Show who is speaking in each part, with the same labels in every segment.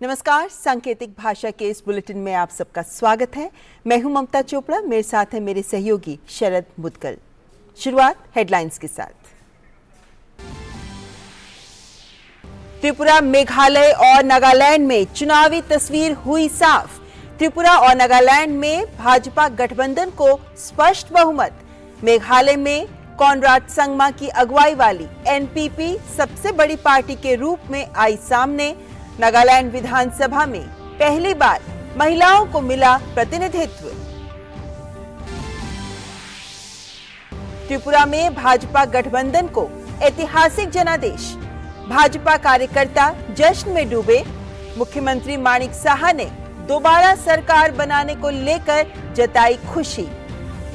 Speaker 1: नमस्कार, सांकेतिक भाषा के इस बुलेटिन में आप सबका स्वागत है। मैं हूं ममता चोपड़ा, मेरे साथ है मेरे सहयोगी शरद मुदगल। शुरुआत हेडलाइंस के साथ। त्रिपुरा, मेघालय और नागालैंड में चुनावी तस्वीर हुई साफ। त्रिपुरा और नागालैंड में भाजपा गठबंधन को स्पष्ट बहुमत। मेघालय में कॉनराड संगमा की अगुवाई वाली एनपीपी सबसे बड़ी पार्टी के रूप में आई सामने। नागालैंड विधानसभा में पहली बार महिलाओं को मिला प्रतिनिधित्व। त्रिपुरा में भाजपा गठबंधन को ऐतिहासिक जनादेश। भाजपा कार्यकर्ता जश्न में डूबे। मुख्यमंत्री माणिक साहा ने दोबारा सरकार बनाने को लेकर जताई खुशी।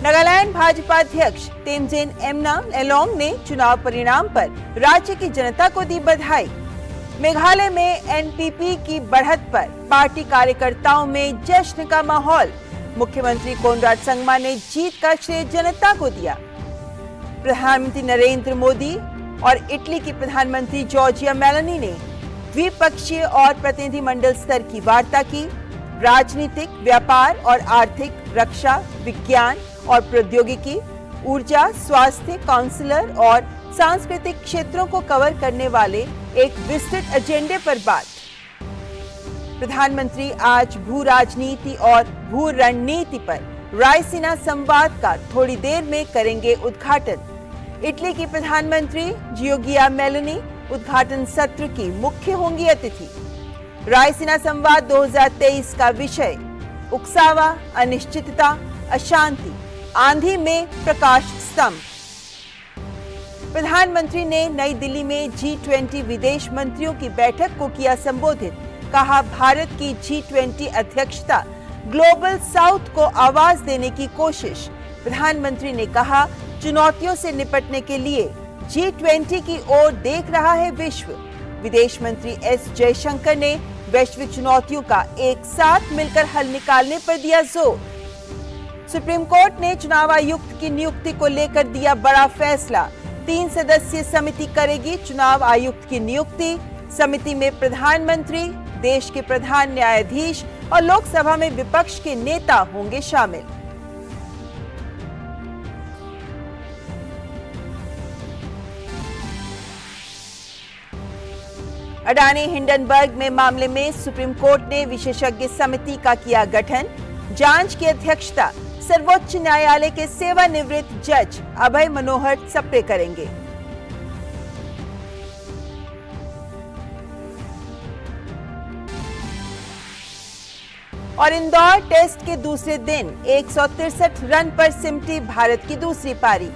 Speaker 1: नागालैंड भाजपा अध्यक्ष तेमजेन एमना एलोंग ने चुनाव परिणाम पर राज्य की जनता को दी बधाई। मेघालय में एनपीपी की बढ़त पर पार्टी कार्यकर्ताओं में जश्न का माहौल। मुख्यमंत्री कॉनराड संगमा ने जीत का श्रेय जनता को दिया। प्रधानमंत्री नरेंद्र मोदी और इटली की प्रधानमंत्री जॉर्जिया मेलोनी ने द्विपक्षीय और प्रतिनिधिमंडल स्तर की वार्ता की। राजनीतिक, व्यापार और आर्थिक, रक्षा, विज्ञान और प्रौद्योगिकी, ऊर्जा, स्वास्थ्य, काउंसलर और सांस्कृतिक क्षेत्रों को कवर करने वाले एक विस्तृत एजेंडे पर बात। प्रधानमंत्री आज भू राजनीति और भू रणनीति पर रायसीना संवाद का थोड़ी देर में करेंगे उद्घाटन। इटली की प्रधानमंत्री जियोर्गिया मेलोनी उद्घाटन सत्र की मुख्य होंगी अतिथि। रायसीना संवाद 2023 का विषय उकसावा, अनिश्चितता, अशांति, आंधी में प्रकाश स्तंभ। प्रधानमंत्री ने नई दिल्ली में G20 विदेश मंत्रियों की बैठक को किया संबोधित। कहा, भारत की G20 अध्यक्षता ग्लोबल साउथ को आवाज देने की कोशिश। प्रधानमंत्री ने कहा, चुनौतियों से निपटने के लिए G20 की ओर देख रहा है विश्व। विदेश मंत्री एस जयशंकर ने वैश्विक चुनौतियों का एक साथ मिलकर हल निकालने पर दिया जोर। सुप्रीम कोर्ट ने चुनाव आयुक्त की नियुक्ति को लेकर दिया बड़ा फैसला। 3 सदस्यीय समिति करेगी चुनाव आयुक्त की नियुक्ति। समिति में प्रधानमंत्री, देश के प्रधान न्यायाधीश और लोकसभा में विपक्ष के नेता होंगे शामिल। अडानी हिंडनबर्ग में मामले में सुप्रीम कोर्ट ने विशेषज्ञ समिति का किया गठन। जांच की अध्यक्षता सर्वोच्च न्यायालय के सेवानिवृत्त जज अभय मनोहर सप्रे करेंगे। और इंदौर टेस्ट के दूसरे दिन 163 रन पर सिमटी भारत की दूसरी पारी।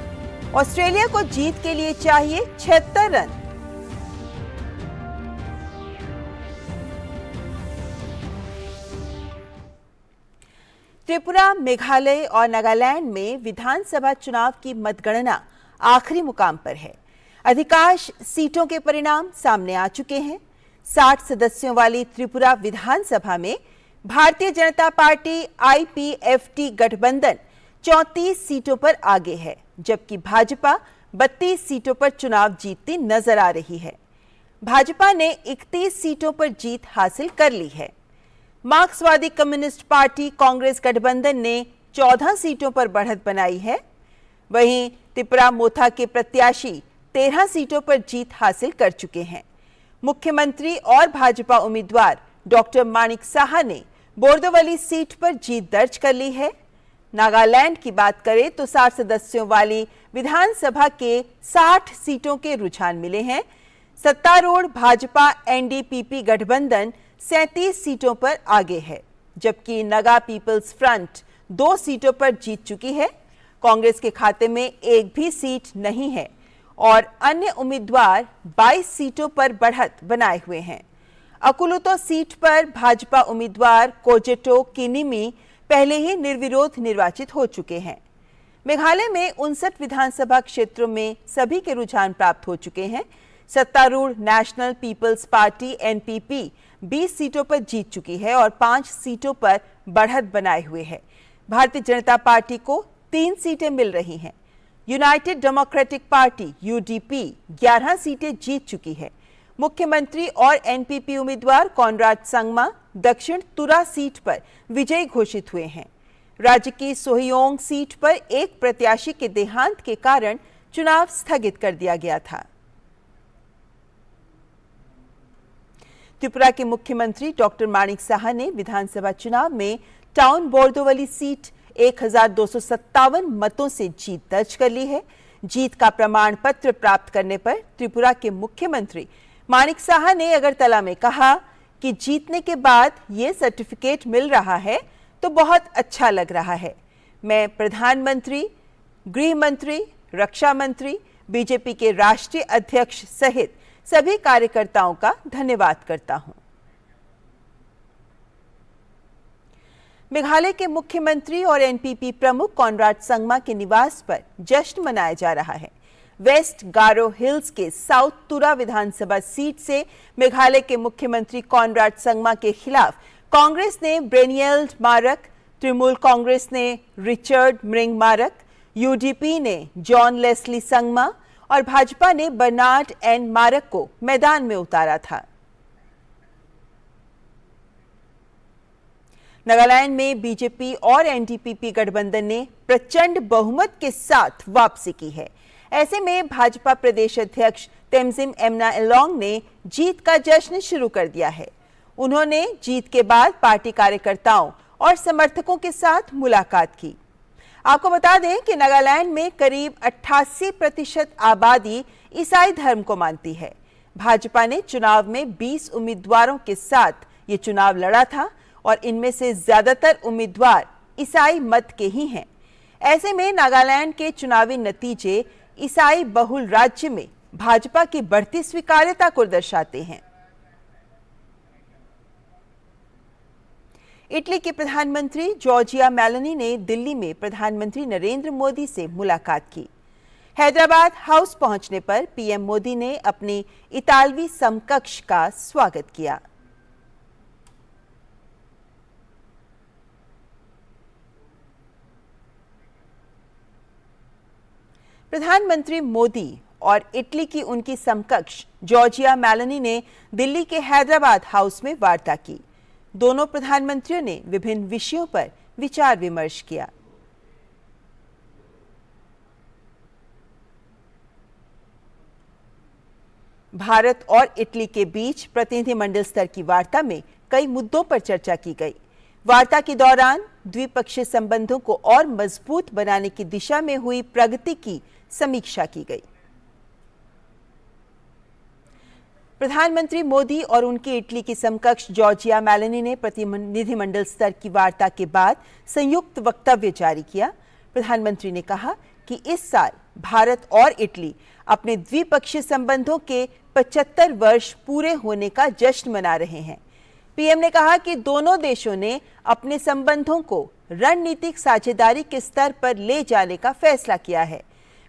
Speaker 1: ऑस्ट्रेलिया को जीत के लिए चाहिए 76 रन। त्रिपुरा, मेघालय और नागालैंड में विधानसभा चुनाव की मतगणना आखिरी मुकाम पर है। अधिकांश सीटों के परिणाम सामने आ चुके हैं। 60 सदस्यों वाली त्रिपुरा विधानसभा में भारतीय जनता पार्टी आईपीएफटी गठबंधन 34 सीटों पर आगे है, जबकि भाजपा 32 सीटों पर चुनाव जीतती नजर आ रही है। भाजपा ने 31 सीटों पर जीत हासिल कर ली है। मार्क्सवादी कम्युनिस्ट पार्टी कांग्रेस गठबंधन ने 14 सीटों पर बढ़त बनाई है। वहीं त्रिपुरा मोथा के प्रत्याशी 13 सीटों पर जीत हासिल कर चुके हैं। मुख्यमंत्री और भाजपा उम्मीदवार डॉक्टर माणिक साहा ने बोर्दोवली सीट पर जीत दर्ज कर ली है। नागालैंड की बात करें तो 60 सदस्यों वाली विधानसभा के 60 सीटों के रुझान मिले हैं। सत्तारूढ़ भाजपा एनडीपीपी गठबंधन 37 सीटों पर आगे है, जबकि नगा पीपल्स फ्रंट 2 सीटों पर जीत चुकी है। कांग्रेस के खाते में एक भी सीट नहीं है और अन्य उम्मीदवार 22 सीटों पर बढ़त बनाए हुए हैं। अकुलुतो सीट पर भाजपा उम्मीदवार कोजेटो किनिमी पहले ही निर्विरोध निर्वाचित हो चुके हैं। मेघालय में 59 विधानसभा क्षेत्रों में सभी के रुझान प्राप्त हो चुके हैं। सत्तारूढ़ नेशनल पीपल्स पार्टी एनपीपी 20 सीटों पर जीत चुकी है और 5 सीटों पर बढ़त बनाए हुए है। भारतीय जनता पार्टी को 3 सीटें मिल रही हैं। यूनाइटेड डेमोक्रेटिक पार्टी यूडीपी 11 सीटें जीत चुकी है। मुख्यमंत्री और एनपीपी उम्मीदवार कॉनराड संगमा दक्षिण तुरा सीट पर विजयी घोषित हुए हैं। राज्य की सोहियोंग सीट पर एक प्रत्याशी के देहांत के कारण चुनाव स्थगित कर दिया गया था। त्रिपुरा के मुख्यमंत्री डॉक्टर माणिक साहा ने विधानसभा चुनाव में टाउन बोर्दोवली सीट 1257 मतों से जीत दर्ज कर ली है। जीत का प्रमाण पत्र प्राप्त करने पर त्रिपुरा के मुख्यमंत्री माणिक साहा ने अगरतला में कहा कि जीतने के बाद ये सर्टिफिकेट मिल रहा है तो बहुत अच्छा लग रहा है। मैं प्रधानमंत्री, गृह मंत्री, रक्षा मंत्री, बीजेपी के राष्ट्रीय अध्यक्ष सहित सभी कार्यकर्ताओं का धन्यवाद करता हूं। मेघालय के मुख्यमंत्री और एनपीपी प्रमुख कॉनराड संगमा के निवास पर जश्न मनाया जा रहा है। वेस्ट गारो हिल्स के साउथ तुरा विधानसभा सीट से मेघालय के मुख्यमंत्री कॉनराड संगमा के खिलाफ कांग्रेस ने ब्रेनियल मारक, तृणमूल कांग्रेस ने रिचर्ड मृंग मारक, यूडीपी ने जॉन लेस्ली संगमा और भाजपा ने बर्नार्ड एन मारक को मैदान में उतारा था। नागालैंड में बीजेपी और एनडीपीपी गठबंधन ने प्रचंड बहुमत के साथ वापसी की है। ऐसे में भाजपा प्रदेश अध्यक्ष तेमजिन एमना एलोंग ने जीत का जश्न शुरू कर दिया है। उन्होंने जीत के बाद पार्टी कार्यकर्ताओं और समर्थकों के साथ मुलाकात की। आपको बता दें कि नागालैंड में करीब 88% आबादी ईसाई धर्म को मानती है। भाजपा ने चुनाव में 20 उम्मीदवारों के साथ ये चुनाव लड़ा था और इनमें से ज्यादातर उम्मीदवार ईसाई मत के ही हैं। ऐसे में नागालैंड के चुनावी नतीजे ईसाई बहुल राज्य में भाजपा की बढ़ती स्वीकार्यता को दर्शाते हैं। इटली के प्रधानमंत्री जॉर्जिया मेलोनी ने दिल्ली में प्रधानमंत्री नरेंद्र मोदी से मुलाकात की। हैदराबाद हाउस पहुंचने पर पीएम मोदी ने अपनी इतालवी समकक्ष का स्वागत किया। प्रधानमंत्री मोदी और इटली की उनकी समकक्ष जॉर्जिया मेलोनी ने दिल्ली के हैदराबाद हाउस में वार्ता की। दोनों प्रधानमंत्रियों ने विभिन्न विषयों पर विचार विमर्श किया। भारत और इटली के बीच प्रतिनिधिमंडल स्तर की वार्ता में कई मुद्दों पर चर्चा की गई। वार्ता के दौरान द्विपक्षीय संबंधों को और मजबूत बनाने की दिशा में हुई प्रगति की समीक्षा की गई। प्रधानमंत्री मोदी और उनकी इटली की समकक्ष जॉर्जिया मेलोनी ने प्रतिनिधिमंडल स्तर की वार्ता के बाद संयुक्त वक्तव्य जारी किया। प्रधानमंत्री ने कहा कि इस साल भारत और इटली अपने द्विपक्षीय संबंधों के 75 वर्ष पूरे होने का जश्न मना रहे हैं। पीएम ने कहा कि दोनों देशों ने अपने संबंधों को रणनीतिक साझेदारी के स्तर पर ले जाने का फैसला किया है।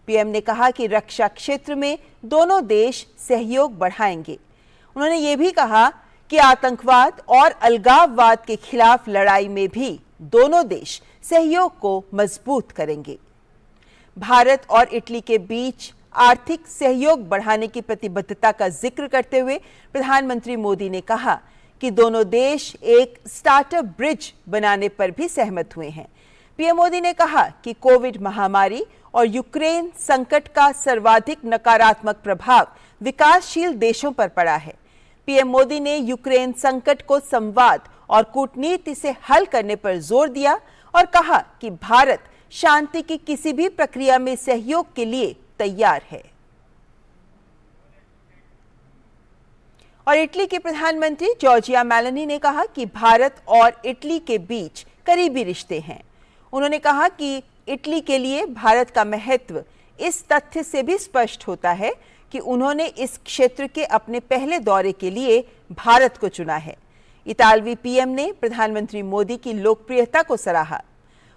Speaker 1: पीएम ने कहा कि रक्षा क्षेत्र में दोनों देश सहयोग बढ़ाएंगे। उन्होंने ये भी कहा कि आतंकवाद और अलगाववाद के खिलाफ लड़ाई में भी दोनों देश सहयोग को मजबूत करेंगे। भारत और इटली के बीच आर्थिक सहयोग बढ़ाने की प्रतिबद्धता का जिक्र करते हुए प्रधानमंत्री मोदी ने कहा कि दोनों देश एक स्टार्टअप ब्रिज बनाने पर भी सहमत हुए हैं। पीएम मोदी ने कहा कि कोविड महामारी और यूक्रेन संकट का सर्वाधिक नकारात्मक प्रभाव विकासशील देशों पर पड़ा है। पीएम मोदी ने यूक्रेन संकट को संवाद और कूटनीति से हल करने पर जोर दिया और कहा कि भारत शांति की किसी भी प्रक्रिया में सहयोग के लिए तैयार है। और इटली के प्रधानमंत्री जॉर्जिया मेलोनी ने कहा कि भारत और इटली के बीच करीबी रिश्ते हैं। उन्होंने कहा कि इटली के लिए भारत का महत्व इस तथ्य से भी स्पष्ट होता है कि उन्होंने इस क्षेत्र के अपने पहले दौरे के लिए भारत को चुना है। इतालवी पीएम ने प्रधानमंत्री मोदी की लोकप्रियता को सराहा।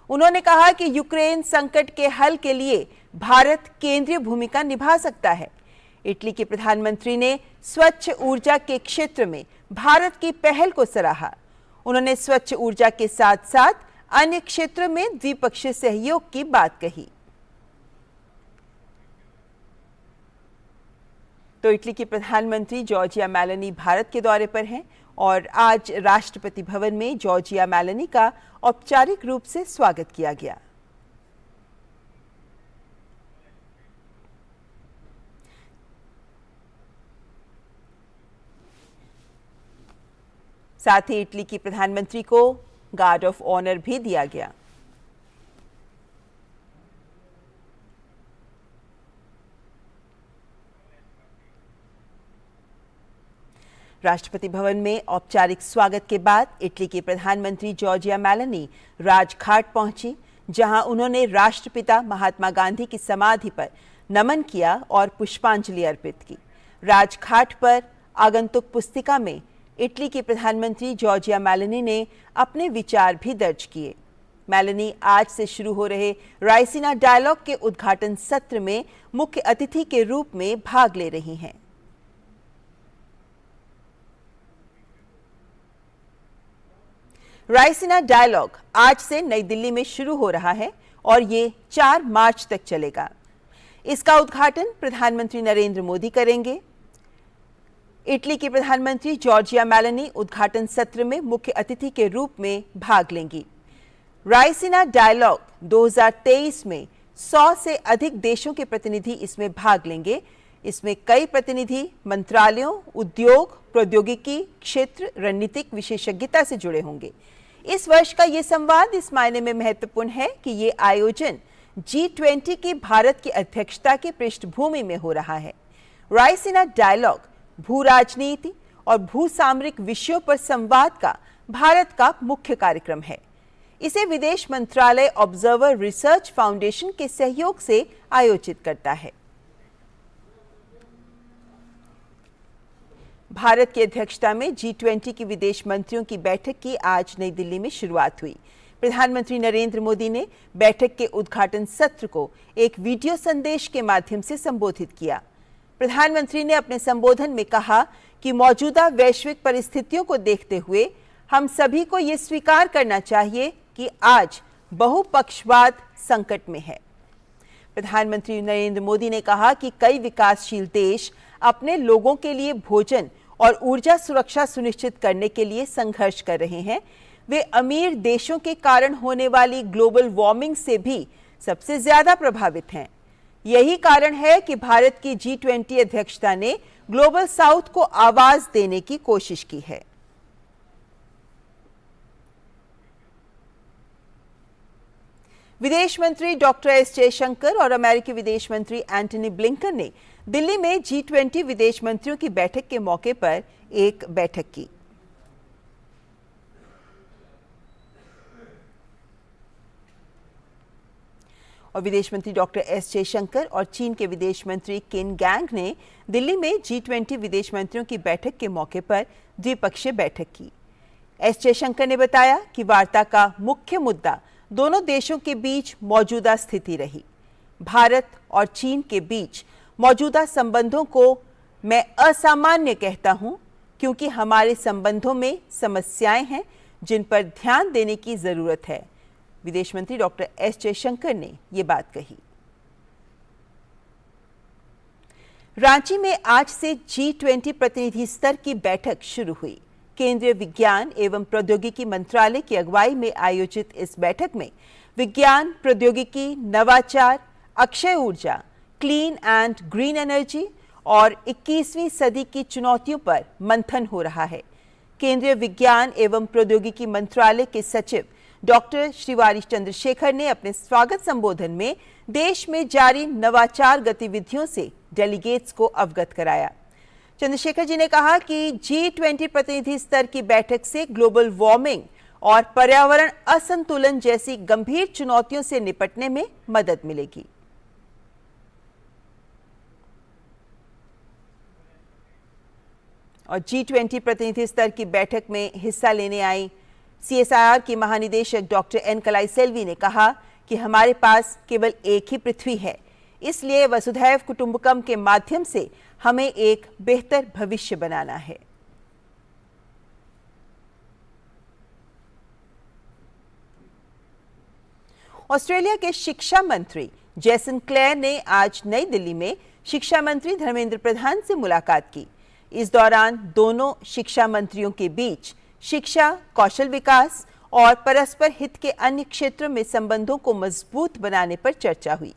Speaker 1: उन्होंने कहा कि यूक्रेन संकट के हल के लिए भारत केंद्रीय भूमिका निभा सकता है। इटली के प्रधानमंत्री ने स्वच्छ ऊर्जा के क्षेत्र में भारत की पहल को सराहा। उन्होंने स्वच्छ ऊर्जा के साथ साथ अन्य क्षेत्रों में द्विपक्षीय सहयोग की बात कही। तो इटली की प्रधानमंत्री जॉर्जिया मेलोनी भारत के दौरे पर हैं और आज राष्ट्रपति भवन में जॉर्जिया मेलोनी का औपचारिक रूप से स्वागत किया गया। साथ ही इटली की प्रधानमंत्री को गार्ड ऑफ ऑनर भी दिया गया। राष्ट्रपति भवन में औपचारिक स्वागत के बाद इटली की प्रधानमंत्री जॉर्जिया मेलोनी राजघाट पहुंची, जहां उन्होंने राष्ट्रपिता महात्मा गांधी की समाधि पर नमन किया और पुष्पांजलि अर्पित की। राजघाट पर आगंतुक पुस्तिका में इटली की प्रधानमंत्री जॉर्जिया मेलोनी ने अपने विचार भी दर्ज किए। मेलोनी आज से शुरू हो रहे रायसीना डायलॉग के उद्घाटन सत्र में मुख्य अतिथि के रूप में भाग ले रही हैं। रायसीना डायलॉग आज से नई दिल्ली में शुरू हो रहा है और ये 4 मार्च तक चलेगा। इसका उद्घाटन प्रधानमंत्री नरेंद्र मोदी करेंगे। इटली की प्रधानमंत्री जॉर्जिया मेलोनी उद्घाटन सत्र में मुख्य अतिथि के रूप में भाग लेंगी। रायसीना डायलॉग 2023 में 100 से अधिक देशों के प्रतिनिधि इसमें भाग लेंगे। इसमें कई प्रतिनिधि मंत्रालयों, उद्योग, प्रौद्योगिकी क्षेत्र, रणनीतिक विशेषज्ञता से जुड़े होंगे। इस वर्ष का ये संवाद इस मायने में महत्वपूर्ण है कि ये आयोजन G20 की भारत की अध्यक्षता की पृष्ठभूमि में हो रहा है। रायसीना डायलॉग भू राजनीति और भू सामरिक विषयों पर संवाद का भारत का मुख्य कार्यक्रम है। इसे विदेश मंत्रालय ऑब्जर्वर रिसर्च फाउंडेशन के सहयोग से आयोजित करता है। भारत की अध्यक्षता में G20 की विदेश मंत्रियों की बैठक की आज नई दिल्ली में शुरुआत हुई। प्रधानमंत्री नरेंद्र मोदी ने बैठक के उद्घाटन सत्र को एक वीडियो संदेश के माध्यम से संबोधित किया। प्रधानमंत्री ने अपने संबोधन में कहा कि मौजूदा वैश्विक परिस्थितियों को देखते हुए हम सभी को ये स्वीकार करना चाहिए कि आज बहुपक्षवाद संकट में है। प्रधानमंत्री नरेंद्र मोदी ने कहा कि कई विकासशील देश अपने लोगों के लिए भोजन और ऊर्जा सुरक्षा सुनिश्चित करने के लिए संघर्ष कर रहे हैं। वे अमीर देशों के कारण होने वाली ग्लोबल वार्मिंग से भी सबसे ज्यादा प्रभावित हैं। यही कारण है कि भारत की G20 अध्यक्षता ने ग्लोबल साउथ को आवाज देने की कोशिश की है। विदेश मंत्री डॉक्टर एस जयशंकर और अमेरिकी विदेश मंत्री एंटनी ब्लिंकन ने दिल्ली में G20 विदेश मंत्रियों की बैठक के मौके पर एक बैठक की। और विदेश मंत्री डॉक्टर एस जयशंकर और चीन के विदेश मंत्री किन गैंग ने दिल्ली में G20 विदेश मंत्रियों की बैठक के मौके पर द्विपक्षीय बैठक की। एस जयशंकर ने बताया कि वार्ता का मुख्य मुद्दा दोनों देशों के बीच मौजूदा स्थिति रही। भारत और चीन के बीच मौजूदा संबंधों को मैं असामान्य कहता हूं, क्योंकि हमारे संबंधों में समस्याएं हैं जिन पर ध्यान देने की जरूरत है। विदेश मंत्री डॉक्टर एस जयशंकर ने ये बात कही। रांची में आज से G20 प्रतिनिधि स्तर की बैठक शुरू हुई। केंद्रीय विज्ञान एवं प्रौद्योगिकी मंत्रालय की अगुवाई में आयोजित इस बैठक में विज्ञान, प्रौद्योगिकी, नवाचार, अक्षय ऊर्जा, क्लीन एंड ग्रीन एनर्जी और 21वीं सदी की चुनौतियों पर मंथन हो रहा है। केंद्रीय विज्ञान एवं प्रौद्योगिकी मंत्रालय के सचिव डॉक्टर श्रीवारी चंद्रशेखर ने अपने स्वागत संबोधन में देश में जारी नवाचार गतिविधियों से डेलीगेट्स को अवगत कराया। चंद्रशेखर जी ने कहा कि G20 प्रतिनिधि स्तर की बैठक से ग्लोबल वार्मिंग और पर्यावरण असंतुलन जैसी गंभीर चुनौतियों से निपटने में मदद मिलेगी। और G20 प्रतिनिधि स्तर की बैठक में हिस्सा लेने आई CSIR की महानिदेशक डॉक्टर एन कलाईसेल्वी ने कहा कि हमारे पास केवल एक ही पृथ्वी है, इसलिए वसुधैव कुटुंबकम के माध्यम से हमें एक बेहतर भविष्य बनाना है। ऑस्ट्रेलिया के शिक्षा मंत्री जेसन क्लेयर ने आज नई दिल्ली में शिक्षा मंत्री धर्मेंद्र प्रधान से मुलाकात की। इस दौरान दोनों शिक्षा मंत्रियों के बीच शिक्षा, कौशल विकास और परस्पर हित के अन्य क्षेत्रों में संबंधों को मजबूत बनाने पर चर्चा हुई।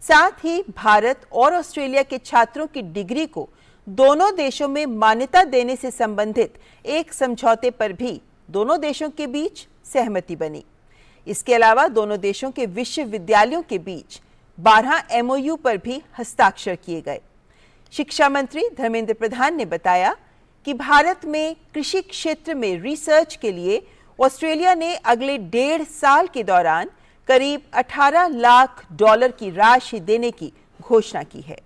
Speaker 1: साथ ही भारत और ऑस्ट्रेलिया के छात्रों की डिग्री को दोनों देशों में मान्यता देने से संबंधित एक समझौते पर भी दोनों देशों के बीच सहमति बनी। इसके अलावा दोनों देशों के विश्वविद्यालयों के बीच 12 MOU पर भी हस्ताक्षर किए गए। शिक्षा मंत्री धर्मेंद्र प्रधान ने बताया कि भारत में कृषि क्षेत्र में रिसर्च के लिए ऑस्ट्रेलिया ने अगले 1.5 साल के दौरान करीब $18 लाख की राशि देने की घोषणा की है।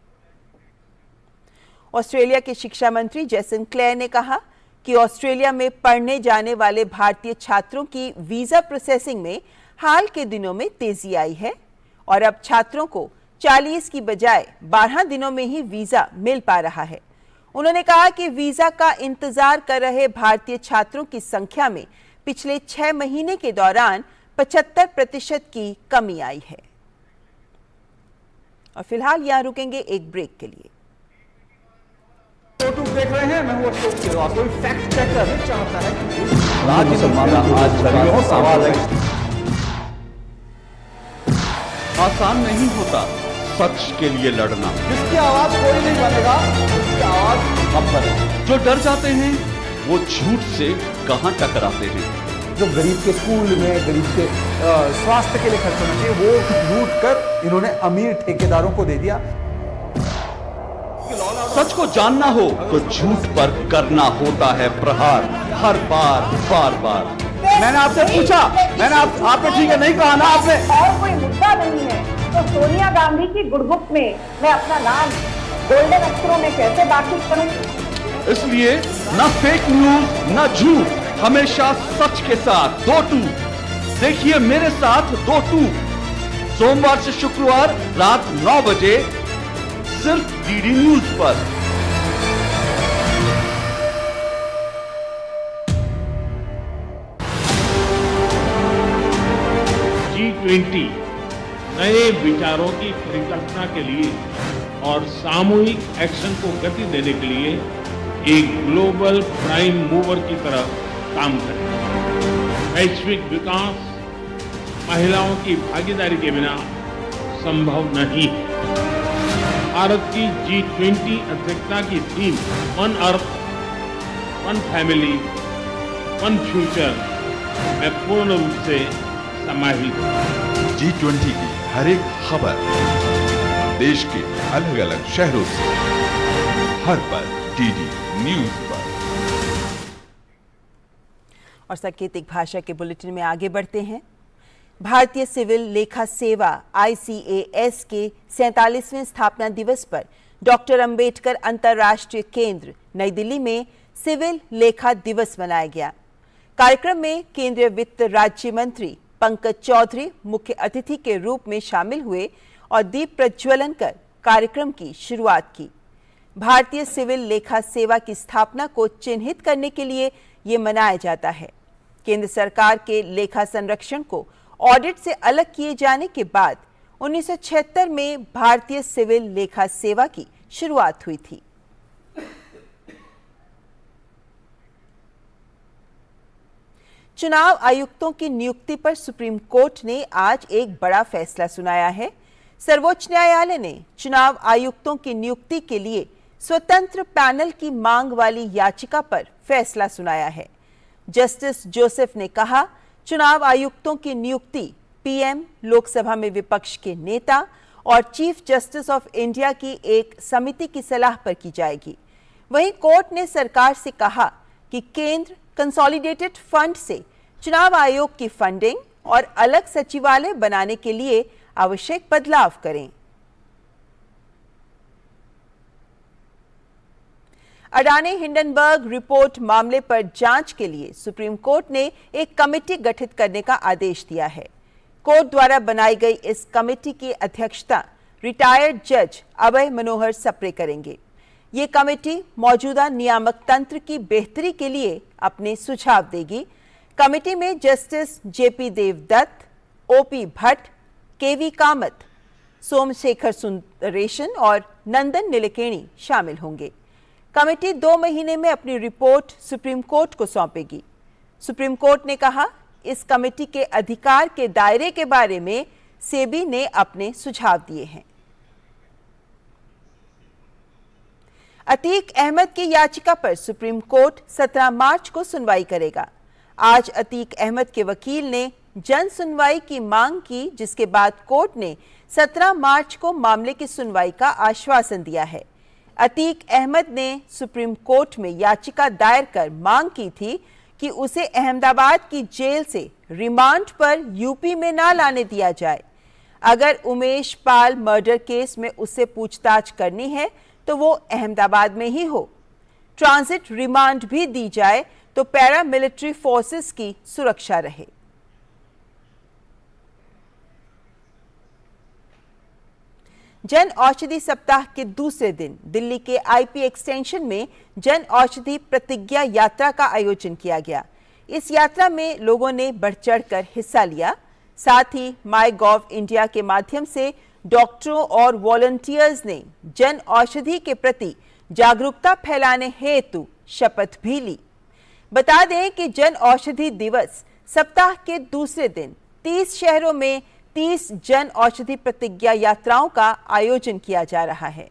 Speaker 1: ऑस्ट्रेलिया के शिक्षा मंत्री जेसन क्लेयर ने कहा कि ऑस्ट्रेलिया में पढ़ने जाने वाले भारतीय छात्रों की वीजा प्रोसेसिंग में हाल के दिनों में तेजी आई है और अब छात्रों को 40 की बजाय 12 दिनों में ही वीजा मिल पा रहा है। उन्होंने कहा कि वीजा का इंतजार कर रहे भारतीय छात्रों की संख्या में पिछले 6 महीने के दौरान 75% की कमी आई है। और फिलहाल यहां रुकेंगे एक ब्रेक के लिए।
Speaker 2: देख रहे हैं, मैं हूं अशोक केरवा। कोई फैक्ट चेकर चाहता है कि
Speaker 3: राज्यसभा आज सवाल है। आसान नहीं होता सच के लिए लड़ना।
Speaker 2: जिसकी आवाज कोई नहीं बनेगा, उसकी आवाज हम बने।
Speaker 3: जो डर जाते हैं वो झूठ से कहां टकराते हैं।
Speaker 2: जो गरीब के स्कूल में, गरीब के स्वास्थ्य के लिए खर्च होना चाहिए, वो लूट कर इन्होंने अमीर ठेकेदारों को दे दिया।
Speaker 3: सच को जानना हो तो झूठ पर करना होता है प्रहार, हर बार बार बार।
Speaker 2: मैंने आपसे पूछा, मैंने आपने ठीक है नहीं कहा ना आपने।
Speaker 4: और कोई मुद्दा नहीं है तो सोनिया गांधी की गुडबुक में मैं अपना नाम गोल्डन अक्षरों में कैसे दाखिल करूं?
Speaker 3: इसलिए न फेक न्यूज न झूठ, हमेशा सच के साथ 2-2। देखिए मेरे साथ 2-2 सोमवार से शुक्रवार रात 9 बजे सिर्फ डीडी न्यूज पर।
Speaker 5: G20 नए विचारों की परिकल्पना के लिए और सामूहिक एक्शन को गति देने के लिए एक ग्लोबल प्राइम मूवर की तरह काम करें। वैश्विक विकास महिलाओं की भागीदारी के बिना संभव नहीं है। भारत की G20 अध्यक्षता की theme one earth, one family, one future में पूर्ण रूप से समाहित है।
Speaker 6: G20 की हर एक खबर देश के अलग अलग शहरों से, हर पल डीडी न्यूज पर।
Speaker 1: और सांकेतिक भाषा के बुलेटिन में आगे बढ़ते हैं। भारतीय सिविल लेखा सेवा ICAS के 47वें स्थापना दिवस पर डॉक्टर अंबेडकर अंतर्राष्ट्रीय केंद्र नई दिल्ली में सिविल लेखा दिवस मनाया गया। कार्यक्रम में केंद्रीय वित्त राज्य मंत्री पंकज चौधरी मुख्य अतिथि के रूप में शामिल हुए और दीप प्रज्वलन कर कार्यक्रम की शुरुआत की। भारतीय सिविल लेखा सेवा की स्थापना को चिन्हित करने के लिए ये मनाया जाता है। केंद्र सरकार के लेखा संरक्षण को ऑडिट से अलग किए जाने के बाद 1976 में भारतीय सिविल लेखा सेवा की शुरुआत हुई थी। चुनाव आयुक्तों की नियुक्ति पर सुप्रीम कोर्ट ने आज एक बड़ा फैसला सुनाया है। सर्वोच्च न्यायालय ने चुनाव आयुक्तों की नियुक्ति के लिए स्वतंत्र पैनल की मांग वाली याचिका पर फैसला सुनाया है। जस्टिस जोसेफ ने कहा, चुनाव आयुक्तों की नियुक्ति पीएम, लोकसभा में विपक्ष के नेता और चीफ जस्टिस ऑफ इंडिया की एक समिति की सलाह पर की जाएगी। वहीं कोर्ट ने सरकार से कहा कि केंद्र कंसोलिडेटेड फंड से चुनाव आयोग की फंडिंग और अलग सचिवालय बनाने के लिए आवश्यक बदलाव करें। अडानी हिंडनबर्ग रिपोर्ट मामले पर जांच के लिए सुप्रीम कोर्ट ने एक कमेटी गठित करने का आदेश दिया है। कोर्ट द्वारा बनाई गई इस कमेटी की अध्यक्षता रिटायर्ड जज अभय मनोहर सप्रे करेंगे। ये कमेटी मौजूदा नियामक तंत्र की बेहतरी के लिए अपने सुझाव देगी। कमेटी में justice JP Devadatt, OP Bhatt, KV Kamath, Somashekar Sundaresan और नंदन नीलेकेणी शामिल होंगे। कमेटी 2 महीने में अपनी रिपोर्ट सुप्रीम कोर्ट को सौंपेगी। सुप्रीम कोर्ट ने कहा, इस कमेटी के अधिकार के दायरे के बारे में सेबी ने अपने सुझाव दिए हैं। अतीक अहमद की याचिका पर सुप्रीम कोर्ट 17 मार्च को सुनवाई करेगा। आज अतीक अहमद के वकील ने जन सुनवाई की मांग की, जिसके बाद कोर्ट ने 17 मार्च को मामले की सुनवाई का आश्वासन दिया है। अतीक अहमद ने सुप्रीम कोर्ट में याचिका दायर कर मांग की थी कि उसे अहमदाबाद की जेल से रिमांड पर यूपी में ना लाने दिया जाए। अगर उमेश पाल मर्डर केस में उससे पूछताछ करनी है तो वो अहमदाबाद में ही हो। ट्रांजिट रिमांड भी दी जाए तो पैरामिलिट्री फोर्सेस की सुरक्षा रहे। जन औषधि सप्ताह के दूसरे दिन दिल्ली के आईपी एक्सटेंशन में जन औषधि प्रतिज्ञा यात्रा का आयोजन किया गया। इस यात्रा में लोगों ने बढ़ चढ़कर हिस्सा लिया। साथ ही माई गॉव इंडिया के माध्यम से डॉक्टरों और वॉलंटियर्स ने जन औषधि के प्रति जागरूकता फैलाने हेतु शपथ भी ली। बता दें कि जन औषधि दिवस सप्ताह के दूसरे दिन 30 शहरों में 30 जन औषधि प्रतिज्ञा यात्राओं का आयोजन किया जा रहा है।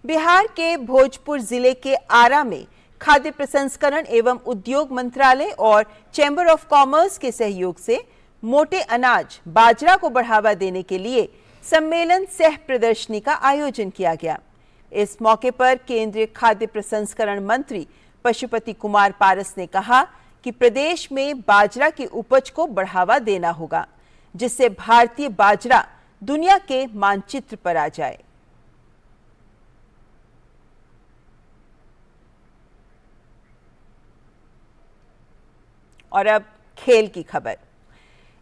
Speaker 1: बिहार के भोजपुर जिले के आरा में खाद्य प्रसंस्करण एवं उद्योग मंत्रालय और चैम्बर ऑफ कॉमर्स के सहयोग से मोटे अनाज बाजरा को बढ़ावा देने के लिए सम्मेलन सह प्रदर्शनी का आयोजन किया गया। इस मौके पर केंद्रीय खाद्य प्रसंस्करण मंत्री पशुपति कुमार पारस ने कहा कि प्रदेश में बाजरा की उपज को बढ़ावा देना होगा, जिससे भारतीय बाजरा दुनिया के मानचित्र पर आ जाए। और अब खेल की खबर।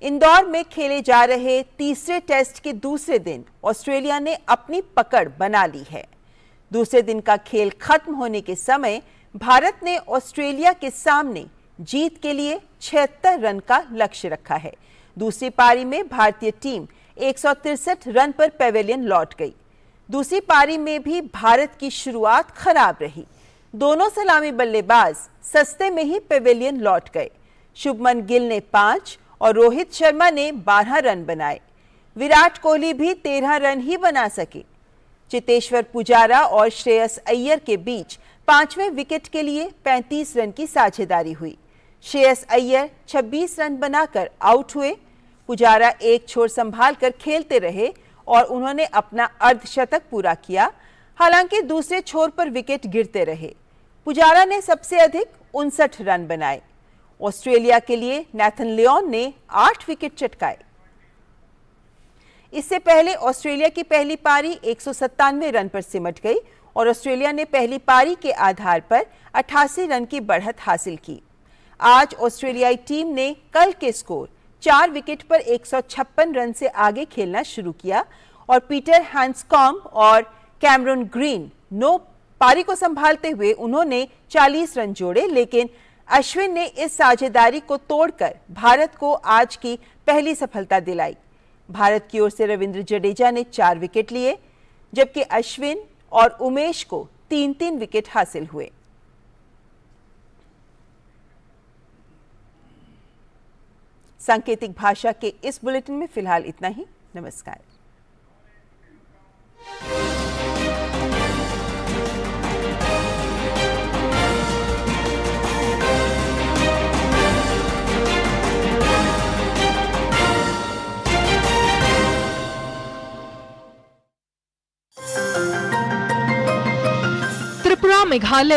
Speaker 1: इंदौर में खेले जा रहे तीसरे टेस्ट के दूसरे दिन ऑस्ट्रेलिया ने अपनी पकड़ बना ली है। दूसरे दिन का खेल खत्म होने के समय भारत ने ऑस्ट्रेलिया के सामने जीत के लिए 76 रन का लक्ष्य रखा है। दूसरी पारी में भारतीय टीम 163 रन पर पेविलियन लौट गई। दूसरी पारी में भी भारत की शुरुआत खराब रही। दोनों सलामी बल्लेबाज सस्ते में ही पेविलियन लौट गए। शुभमन गिल ने 5 और रोहित शर्मा ने 12 रन बनाए। विराट कोहली भी 13 रन ही बना सके। चेतेश्वर पुजारा और श्रेयस अय्यर के बीच 5वें विकेट के लिए 35 रन की साझेदारी हुई। श्रेयस अय्यर 26 रन बनाकर आउट हुए। पुजारा एक छोर संभालकर खेलते रहे और उन्होंने अपना अर्धशतक पूरा किया। हालांकि दूसरे छोर पर विकेट गिरते रहे। पुजारा ने सबसे अधिक 59 रन बनाए। ऑस्ट्रेलिया के लिए नेथन लियोन ने 8 विकेट चटकाए। इससे पहले ऑस्ट्रेलिया की पहली पारी 197 रन पर सिमट गई और ऑस्ट्रेलिया ने पहली पारी के आधार पर 88 रन की बढ़त हासिल की। आज ऑस्ट्रेलियाई टीम ने कल के स्कोर 4 विकेट पर 156 रन से आगे खेलना शुरू किया और पीटर हैंड्सकॉम और कैमरून ग्रीन पारी को संभालते हुए उन्होंने 40 रन जोड़े, लेकिन अश्विन ने इस साझेदारी को तोड़कर भारत को आज की पहली सफलता दिलाई। भारत की ओर से रविंद्र जडेजा ने 4 विकेट लिए, जबकि अश्विन और उमेश को 3-3 विकेट हासिल हुए। सांकेतिक भाषा के इस बुलेटिन में फिलहाल इतना ही। नमस्कार।
Speaker 7: त्रिपुरा, मेघालय